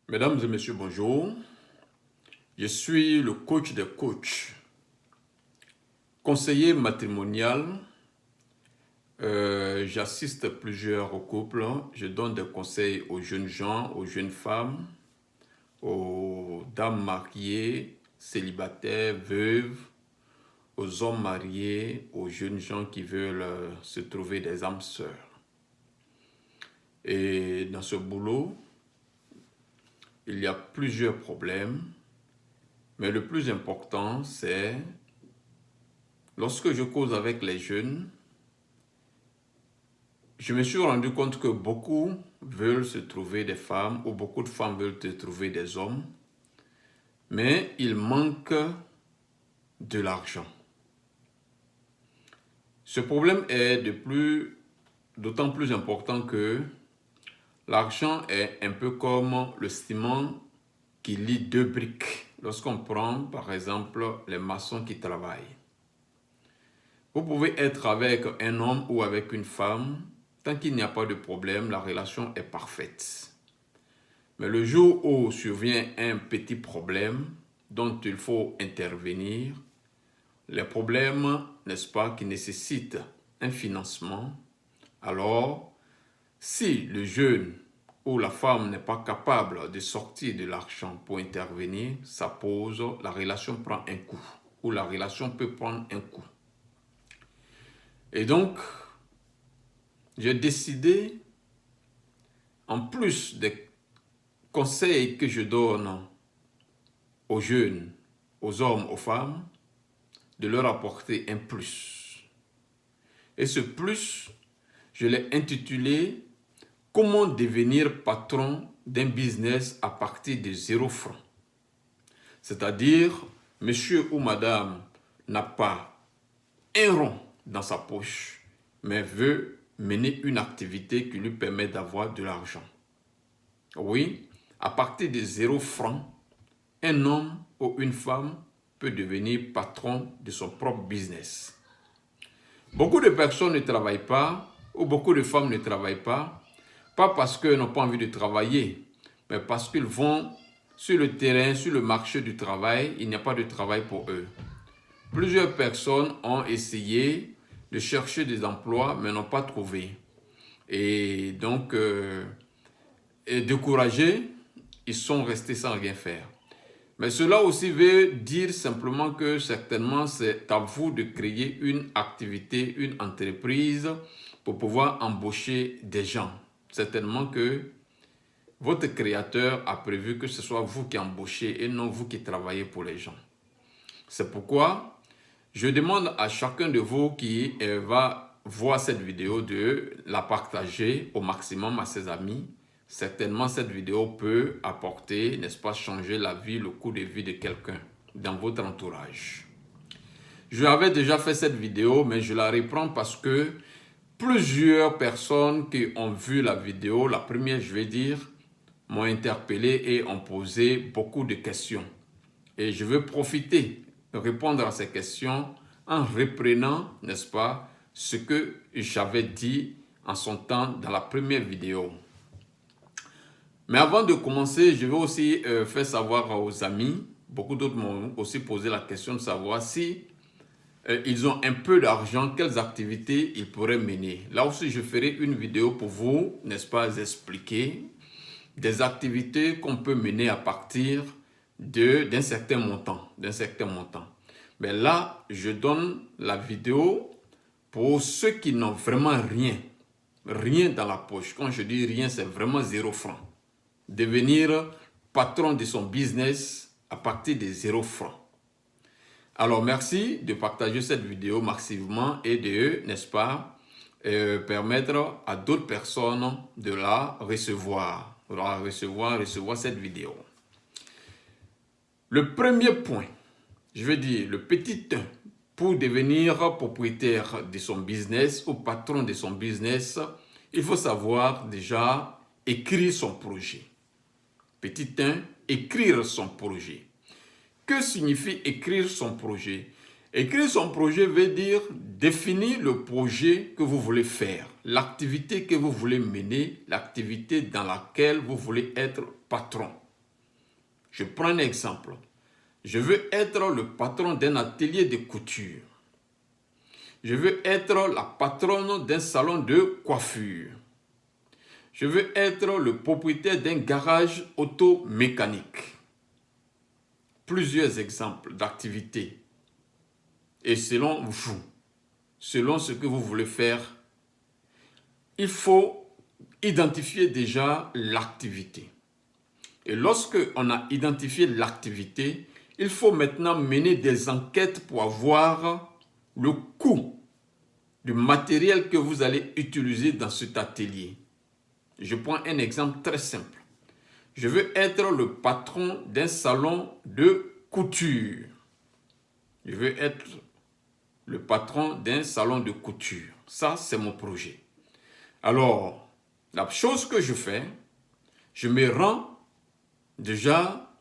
Mesdames et messieurs, bonjour. Je suis le coach des coachs, conseiller matrimonial. J'assiste plusieurs couples. Je donne des conseils aux jeunes gens, aux jeunes femmes, aux dames mariées, célibataires, veuves, aux hommes mariés, aux jeunes gens qui veulent se trouver des âmes sœurs. Et dans ce boulot, il y a plusieurs problèmes. Mais le plus important, c'est lorsque je cause avec les jeunes, je me suis rendu compte que beaucoup veulent se trouver des femmes ou beaucoup de femmes veulent se trouver des hommes, mais il manque de l'argent. Ce problème est d'autant plus important que l'argent est un peu comme le ciment qui lie deux briques. Lorsqu'on prend, par exemple, les maçons qui travaillent. Vous pouvez être avec un homme ou avec une femme, tant qu'il n'y a pas de problème, la relation est parfaite. Mais le jour où survient un petit problème dont il faut intervenir, les problèmes, n'est-ce pas, qui nécessitent un financement, alors, si le jeune ou la femme n'est pas capable de sortir de l'argent pour intervenir, la relation prend un coup, ou la relation peut prendre un coup. Et donc, j'ai décidé, en plus des conseils que je donne aux jeunes, aux hommes, aux femmes, de leur apporter un plus. Et ce plus, je l'ai intitulé « Comment devenir patron d'un business à partir de 0 francs ». C'est-à-dire, monsieur ou madame n'a pas un rond dans sa poche, mais veut mener une activité qui lui permet d'avoir de l'argent. Oui, à partir de 0 francs, un homme ou une femme peut devenir patron de son propre business. Beaucoup de personnes ne travaillent pas, ou beaucoup de femmes ne travaillent pas parce qu'elles n'ont pas envie de travailler, mais parce qu'ils vont sur le terrain, sur le marché du travail, il n'y a pas de travail pour eux. Plusieurs personnes ont essayé de chercher des emplois, mais n'ont pas trouvé. Et donc, découragés, ils sont restés sans rien faire. Mais cela aussi veut dire simplement que certainement c'est à vous de créer une activité, une entreprise pour pouvoir embaucher des gens. Certainement que votre créateur a prévu que ce soit vous qui embauchez et non vous qui travaillez pour les gens. C'est pourquoi je demande à chacun de vous qui va voir cette vidéo de la partager au maximum à ses amis. Certainement, cette vidéo peut apporter, n'est-ce pas, changer la vie, le cours de vie de quelqu'un dans votre entourage. Je avais déjà fait cette vidéo, mais je la reprends parce que plusieurs personnes qui ont vu la vidéo, la première, je vais dire, m'ont interpellé et ont posé beaucoup de questions. Et je veux profiter de répondre à ces questions en reprenant, n'est-ce pas, ce que j'avais dit en son temps dans la première vidéo. Mais avant de commencer, je vais aussi faire savoir aux amis, beaucoup d'autres m'ont aussi posé la question de savoir si ils ont un peu d'argent, quelles activités ils pourraient mener. Là aussi, je ferai une vidéo pour vous, n'est-ce pas, expliquer des activités qu'on peut mener à partir d'un certain montant, Mais là, je donne la vidéo pour ceux qui n'ont vraiment rien dans la poche. Quand je dis rien, c'est vraiment 0 francs. Devenir patron de son business à partir de 0 francs. Alors, merci de partager cette vidéo massivement et de, n'est-ce pas, permettre à d'autres personnes de la recevoir, recevoir cette vidéo. Le premier point, je veux dire, le petit 1, pour devenir propriétaire de son business ou patron de son business, il faut savoir déjà écrire son projet. Petit 1, écrire son projet. Que signifie écrire son projet? Écrire son projet veut dire définir le projet que vous voulez faire, l'activité que vous voulez mener, l'activité dans laquelle vous voulez être patron. Je prends un exemple. Je veux être le patron d'un atelier de couture. Je veux être la patronne d'un salon de coiffure. Je veux être le propriétaire d'un garage automécanique. Plusieurs exemples d'activités. Et selon vous, selon ce que vous voulez faire, il faut identifier déjà l'activité. Et lorsque on a identifié l'activité, il faut maintenant mener des enquêtes pour avoir le coût du matériel que vous allez utiliser dans cet atelier. Je prends un exemple très simple. Je veux être le patron d'un salon de couture. Je veux être le patron d'un salon de couture. Ça, c'est mon projet. Alors, la chose que je fais, je me rends déjà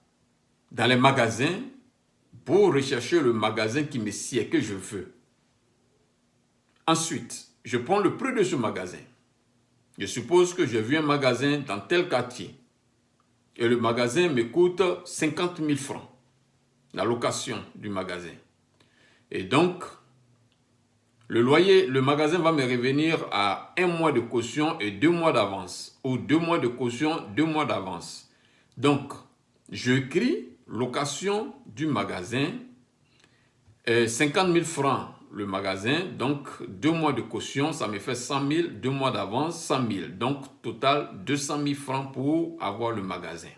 dans les magasins pour rechercher le magasin qui me sied, que je veux. Ensuite, je prends le prix de ce magasin. Je suppose que j'ai vu un magasin dans tel quartier et le magasin me coûte 50 000 francs, la location du magasin. Et donc, le loyer, le magasin va me revenir à 1 mois de caution et 2 mois d'avance, ou 2 mois de caution, 2 mois d'avance. Donc, j'écris location du magasin, 50 000 francs le magasin, donc 2 mois de caution, ça me fait 100 000, 2 mois d'avance, 100 000. Donc, total 200 000 francs pour avoir le magasin.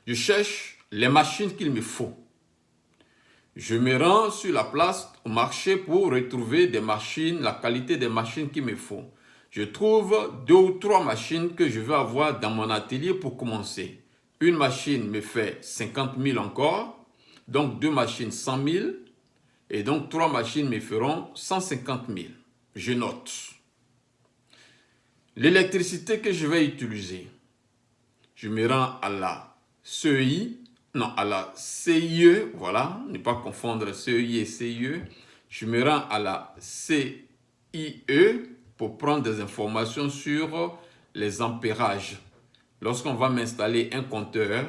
Je cherche les machines qu'il me faut. Je me rends sur la place au marché pour retrouver des machines, la qualité des machines qu'il me faut. Je trouve 2 ou 3 machines que je veux avoir dans mon atelier pour commencer. Une machine me fait 50 000 encore, donc 2 machines 100 000, et donc 3 machines me feront 150 000. Je note. L'électricité que je vais utiliser, je me rends à la CEI, non, à la CIE, voilà, ne pas confondre CEI et CIE. Je me rends à la CIE pour prendre des informations sur les ampérages. Lorsqu'on va m'installer un compteur,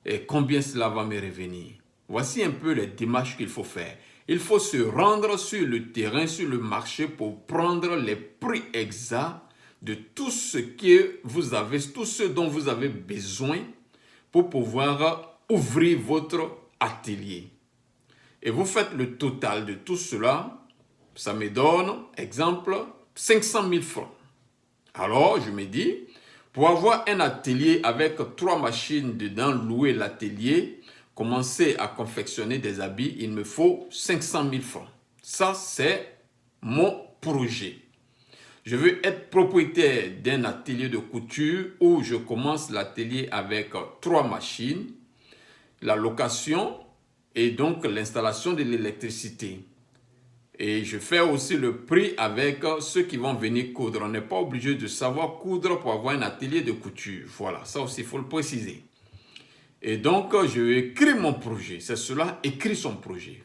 et combien cela va me revenir. Voici un peu les démarches qu'il faut faire. Il faut se rendre sur le terrain, sur le marché pour prendre les prix exacts de tout ce que vous avez, tout ce dont vous avez besoin pour pouvoir ouvrir votre atelier. Et vous faites le total de tout cela, ça me donne, exemple, 500 000 francs. Alors, je me dis, pour avoir un atelier avec 3 machines dedans, louer l'atelier, commencer à confectionner des habits, il me faut 500 000 francs. Ça, c'est mon projet. Je veux être propriétaire d'un atelier de couture où je commence l'atelier avec 3 machines, la location et donc l'installation de l'électricité. Et je fais aussi le prix avec ceux qui vont venir coudre. On n'est pas obligé de savoir coudre pour avoir un atelier de couture. Voilà, ça aussi, il faut le préciser. Et donc, je écris mon projet. C'est cela, écrit son projet.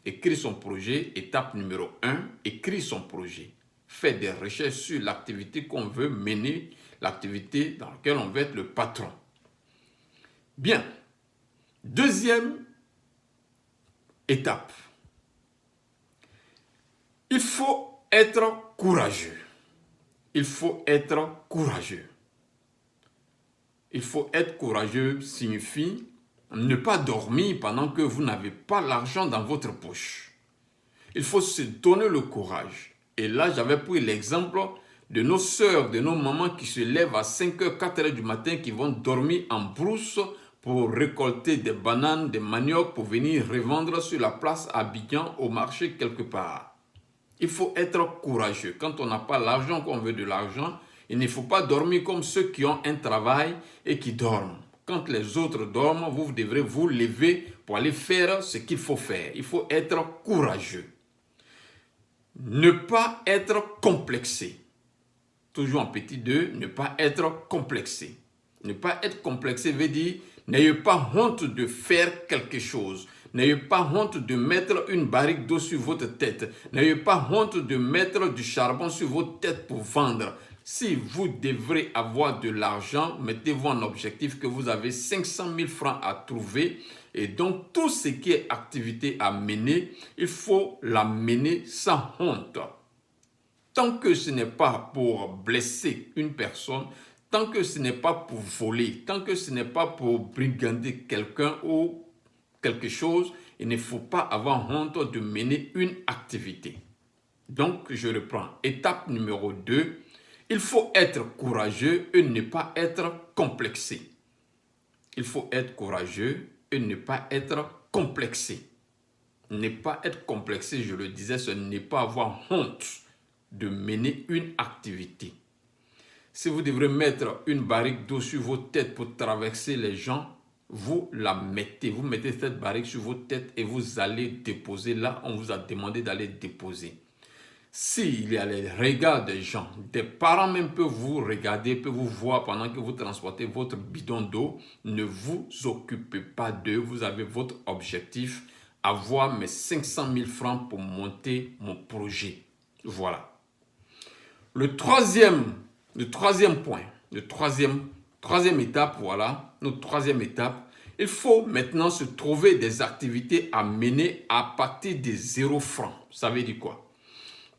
Écrit son projet, étape numéro 1, écrit son projet. Fait des recherches sur l'activité qu'on veut mener, l'activité dans laquelle on veut être le patron. Bien. Deuxième étape. Il faut être courageux. Il faut être courageux. Il faut être courageux signifie ne pas dormir pendant que vous n'avez pas l'argent dans votre poche. Il faut se donner le courage. Et là, j'avais pris l'exemple de nos sœurs, de nos mamans qui se lèvent à 5h, 4h du matin, qui vont dormir en brousse pour récolter des bananes, des maniocs, pour venir revendre sur la place à Abidjan, au marché quelque part. Il faut être courageux. Quand on n'a pas l'argent, qu'on veut de l'argent, il ne faut pas dormir comme ceux qui ont un travail et qui dorment. Quand les autres dorment, vous devrez vous lever pour aller faire ce qu'il faut faire. Il faut être courageux. Ne pas être complexé. Toujours en petit 2, ne pas être complexé. Ne pas être complexé veut dire n'ayez pas honte de faire quelque chose. N'ayez pas honte de mettre une barrique d'eau sur votre tête. N'ayez pas honte de mettre du charbon sur votre tête pour vendre. Si vous devrez avoir de l'argent, mettez-vous en objectif que vous avez 500 000 francs à trouver. Et donc, tout ce qui est activité à mener, il faut la mener sans honte. Tant que ce n'est pas pour blesser une personne, tant que ce n'est pas pour voler, tant que ce n'est pas pour brigander quelqu'un ou quelque chose, il ne faut pas avoir honte de mener une activité. Donc, je reprends. Étape numéro 2, il faut être courageux et ne pas être complexé. Il faut être courageux et ne pas être complexé. Ne pas être complexé, je le disais, ce n'est pas avoir honte de mener une activité. Si vous devrez mettre une barrique d'eau sur vos têtes pour traverser les gens, vous la mettez. Vous mettez cette barrique sur vos têtes et vous allez déposer là, on vous a demandé d'aller déposer. S'il y a les regards des gens, des parents même peuvent vous regarder, peuvent vous voir pendant que vous transportez votre bidon d'eau, ne vous occupez pas d'eux. Vous avez votre objectif, avoir mes 500 000 francs pour monter mon projet. Voilà. Le troisième point, troisième étape, voilà, notre troisième étape, il faut maintenant se trouver des activités à mener à partir de 0 francs. Ça veut dire quoi?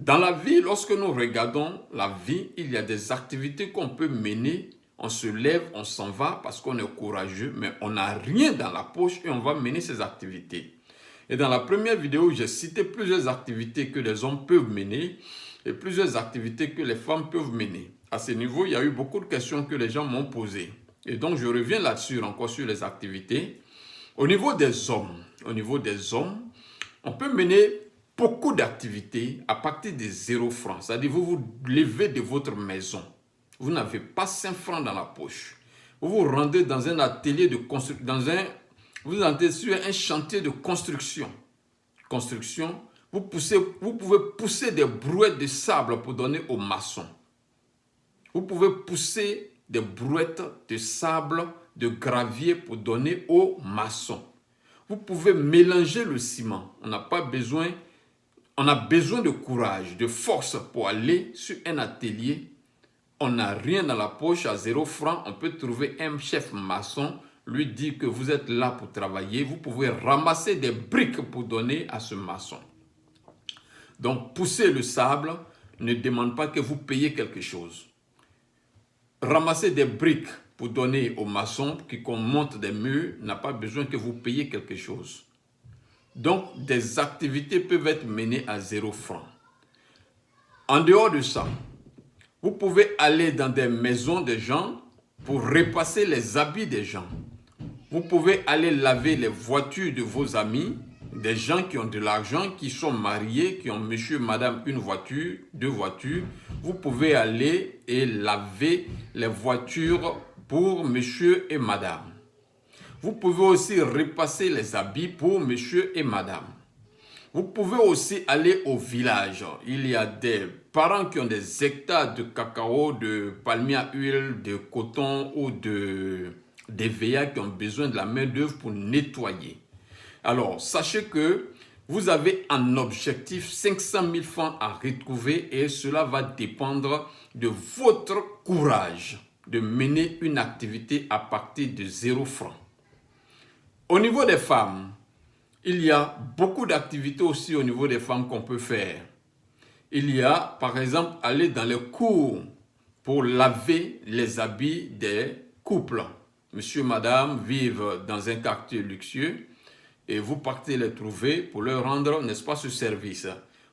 Dans la vie, lorsque nous regardons la vie, il y a des activités qu'on peut mener. On se lève, on s'en va parce qu'on est courageux, mais on n'a rien dans la poche et on va mener ces activités. Et dans la première vidéo, j'ai cité plusieurs activités que les hommes peuvent mener et plusieurs activités que les femmes peuvent mener. À ce niveau, il y a eu beaucoup de questions que les gens m'ont posées. Et donc, je reviens là-dessus, encore sur les activités. Au niveau des hommes, on peut mener beaucoup d'activités à partir de 0 francs. C'est-à-dire, vous vous levez de votre maison. Vous n'avez pas 5 francs dans la poche. Vous vous rendez dans un atelier de construction, vous entrez sur un chantier de construction. Vous pouvez pousser des brouettes de sable pour donner aux maçons. Vous pouvez pousser des brouettes de sable, de gravier pour donner aux maçons. Vous pouvez mélanger le ciment. On a besoin de courage, de force pour aller sur un atelier. On n'a rien dans la poche, à 0 francs. On peut trouver un chef maçon, lui dire que vous êtes là pour travailler. Vous pouvez ramasser des briques pour donner à ce maçon. Donc, pousser le sable ne demande pas que vous payiez quelque chose. Ramasser des briques pour donner aux maçons qu'on monte des murs n'a pas besoin que vous payiez quelque chose. Donc, des activités peuvent être menées à 0 francs. En dehors de ça, vous pouvez aller dans des maisons des gens pour repasser les habits des gens. Vous pouvez aller laver les voitures de vos amis, des gens qui ont de l'argent, qui sont mariés, qui ont monsieur, madame, une voiture, 2 voitures. Vous pouvez aller et laver les voitures pour monsieur et madame. Vous pouvez aussi repasser les habits pour monsieur et madame. Vous pouvez aussi aller au village. Il y a des parents qui ont des hectares de cacao, de palmiers à huile, de coton ou d'EVA qui ont besoin de la main-d'œuvre pour nettoyer. Alors, sachez que vous avez un objectif 500 000 francs à retrouver et cela va dépendre de votre courage de mener une activité à partir de 0 francs. Au niveau des femmes, il y a beaucoup d'activités aussi au niveau des femmes qu'on peut faire. Il y a, par exemple, aller dans les cours pour laver les habits des couples. Monsieur, madame vivent dans un quartier luxueux et vous partez les trouver pour leur rendre, n'est-ce pas, ce service.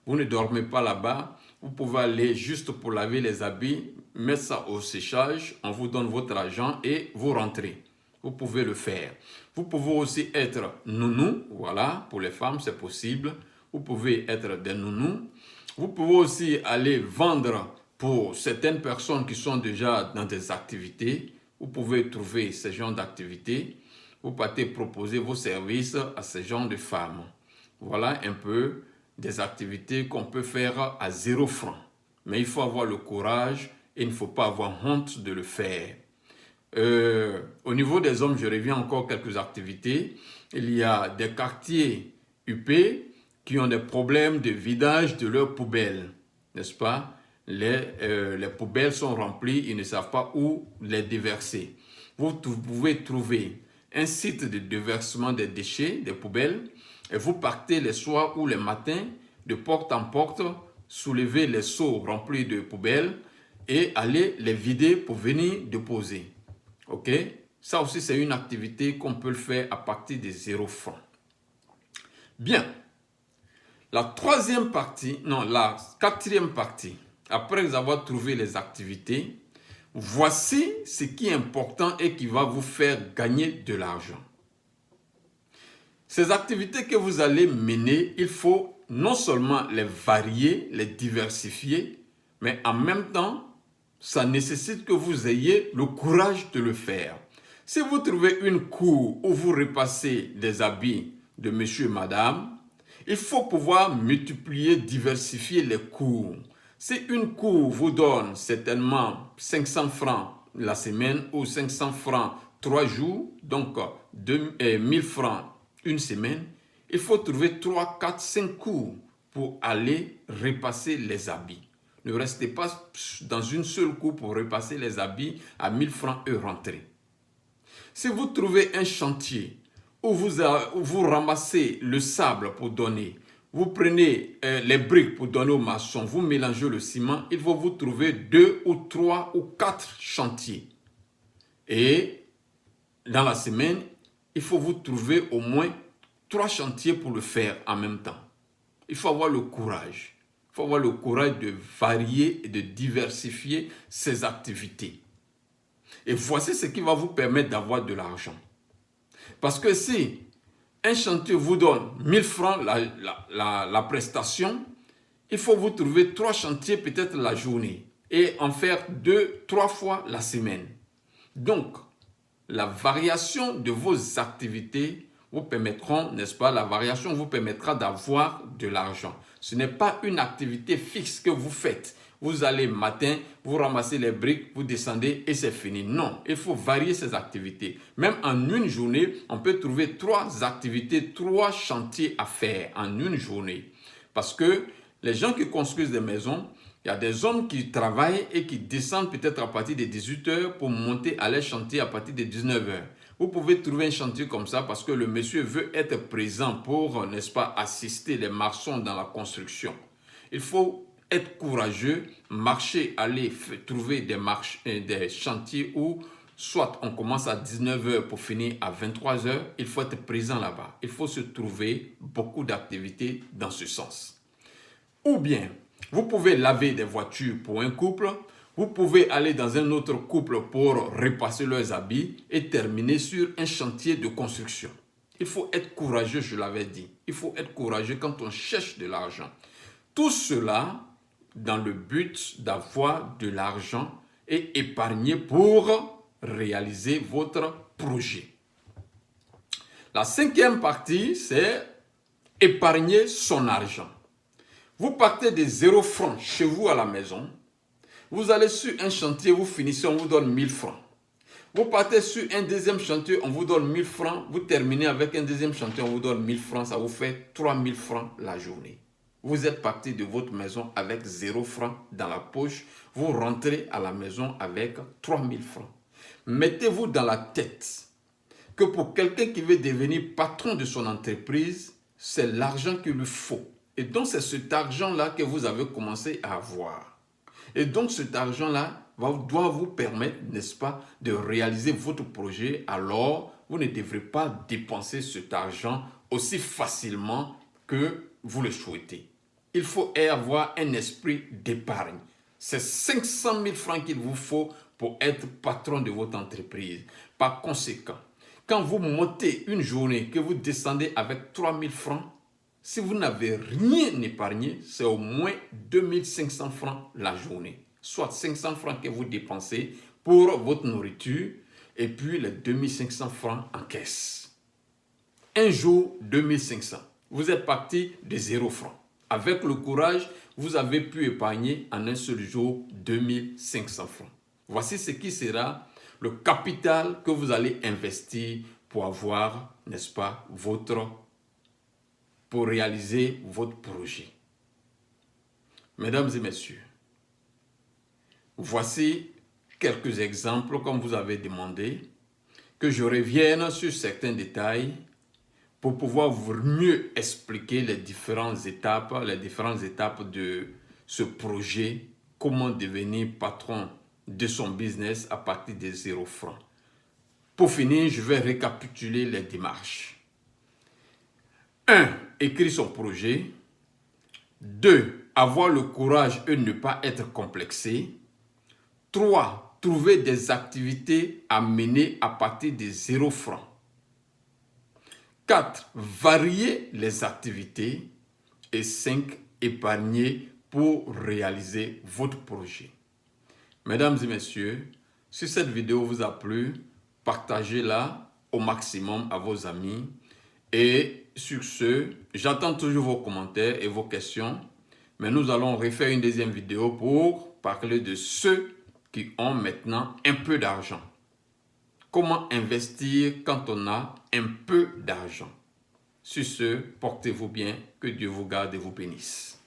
Vous ne dormez pas là-bas, vous pouvez aller juste pour laver les habits, mettre ça au séchage, on vous donne votre argent et vous rentrez. Vous pouvez le faire. Vous pouvez aussi être nounou, voilà, pour les femmes c'est possible. Vous pouvez être des nounous. Vous pouvez aussi aller vendre pour certaines personnes qui sont déjà dans des activités. Vous pouvez trouver ce genre d'activités. Vous partez proposer vos services à ce genre de femmes. Voilà un peu des activités qu'on peut faire à 0 francs. Mais il faut avoir le courage et il ne faut pas avoir honte de le faire. Au niveau des hommes, je reviens encore quelques activités. Il y a des quartiers UP qui ont des problèmes de vidage de leurs poubelles, n'est-ce pas? les poubelles sont remplies, ils ne savent pas où les déverser. Vous pouvez trouver un site de déversement des déchets, des poubelles, et vous partez les soirs ou les matins, de porte en porte, soulevez les seaux remplis de poubelles et allez les vider pour venir déposer. Ok? Ça aussi, c'est une activité qu'on peut faire à partir de 0 francs. Bien. La quatrième partie, après avoir trouvé les activités, voici ce qui est important et qui va vous faire gagner de l'argent. Ces activités que vous allez mener, il faut non seulement les varier, les diversifier, mais en même temps, ça nécessite que vous ayez le courage de le faire. Si vous trouvez une cour où vous repassez des habits de monsieur et madame, il faut pouvoir multiplier, diversifier les cours. Si une cour vous donne certainement 500 francs la semaine ou 500 francs 3 jours, donc 1000 francs une semaine, il faut trouver 3, 4, 5 cours pour aller repasser les habits. Ne restez pas dans une seule cour pour repasser les habits à 1000 francs et rentrer. Si vous trouvez un chantier où vous ramassez le sable pour donner, vous prenez les briques pour donner aux maçons, vous mélangez le ciment, il faut vous trouver 2 ou 3 ou 4 chantiers. Et dans la semaine, il faut vous trouver au moins 3 chantiers pour le faire en même temps. Il faut avoir le courage. Il faut avoir le courage de varier et de diversifier ses activités. Et voici ce qui va vous permettre d'avoir de l'argent. Parce que si un chantier vous donne 1000 francs la prestation, il faut vous trouver 3 chantiers peut-être la journée et en faire 2, 3 fois la semaine. Donc, la variation de vos activités vous permettront, n'est-ce pas, la variation vous permettra d'avoir de l'argent. Ce n'est pas une activité fixe que vous faites. Vous allez matin, vous ramassez les briques, vous descendez et c'est fini. Non, il faut varier ces activités. Même en une journée, on peut trouver 3 activités, 3 chantiers à faire en une journée. Parce que les gens qui construisent des maisons, il y a des hommes qui travaillent et qui descendent peut-être à partir de 18 h pour monter à leur chantier à partir de 19 h. Vous pouvez trouver un chantier comme ça parce que le monsieur veut être présent pour, n'est-ce pas, assister les maçons dans la construction. Il faut être courageux, marcher, aller trouver des chantiers où soit on commence à 19 h pour finir à 23 h. Il faut être présent là-bas. Il faut se trouver beaucoup d'activités dans ce sens. Ou bien, vous pouvez laver des voitures pour un couple. Vous pouvez aller dans un autre couple pour repasser leurs habits et terminer sur un chantier de construction. Il faut être courageux, je l'avais dit. Il faut être courageux quand on cherche de l'argent. Tout cela dans le but d'avoir de l'argent et épargner pour réaliser votre projet. La 5e partie, c'est épargner son argent. Vous partez de 0 francs chez vous à la maison. Vous allez sur un chantier, vous finissez, on vous donne 1000 francs. Vous partez sur un deuxième chantier, on vous donne 1000 francs. Vous terminez avec un deuxième chantier, on vous donne 1000 francs. Ça vous fait 3000 francs la journée. Vous êtes parti de votre maison avec 0 francs dans la poche. Vous rentrez à la maison avec 3000 francs. Mettez-vous dans la tête que pour quelqu'un qui veut devenir patron de son entreprise, c'est l'argent qu'il lui faut. Et donc, c'est cet argent-là que vous avez commencé à avoir. Et donc, cet argent-là doit vous permettre, n'est-ce pas, de réaliser votre projet. Alors, vous ne devrez pas dépenser cet argent aussi facilement que vous le souhaitez. Il faut avoir un esprit d'épargne. C'est 500 000 francs qu'il vous faut pour être patron de votre entreprise. Par conséquent, quand vous montez une journée, que vous descendez avec 3 000 francs, si vous n'avez rien épargné, c'est au moins 2500 francs la journée. Soit 500 francs que vous dépensez pour votre nourriture et puis les 2500 francs en caisse. Un jour, 2500. Vous êtes parti de 0 francs. Avec le courage, vous avez pu épargner en un seul jour 2500 francs. Voici ce qui sera le capital que vous allez investir pour avoir, n'est-ce pas, pour réaliser votre projet. Mesdames et messieurs, voici quelques exemples comme vous avez demandé, que je revienne sur certains détails pour pouvoir vous mieux expliquer les différentes étapes de ce projet, comment devenir patron de son business à partir de 0 francs. Pour finir, je vais récapituler les démarches. 1. Écrire son projet. 2. Avoir le courage et ne pas être complexé. 3. Trouver des activités à mener à partir de 0 francs. 4. Varier les activités. Et 5. Épargner pour réaliser votre projet. Mesdames et messieurs, si cette vidéo vous a plu, partagez-la au maximum à vos amis. Et sur ce, j'attends toujours vos commentaires et vos questions. Mais nous allons refaire une deuxième vidéo pour parler de ceux qui ont maintenant un peu d'argent. Comment investir quand on a un peu d'argent? Sur ce, portez-vous bien, que Dieu vous garde et vous bénisse.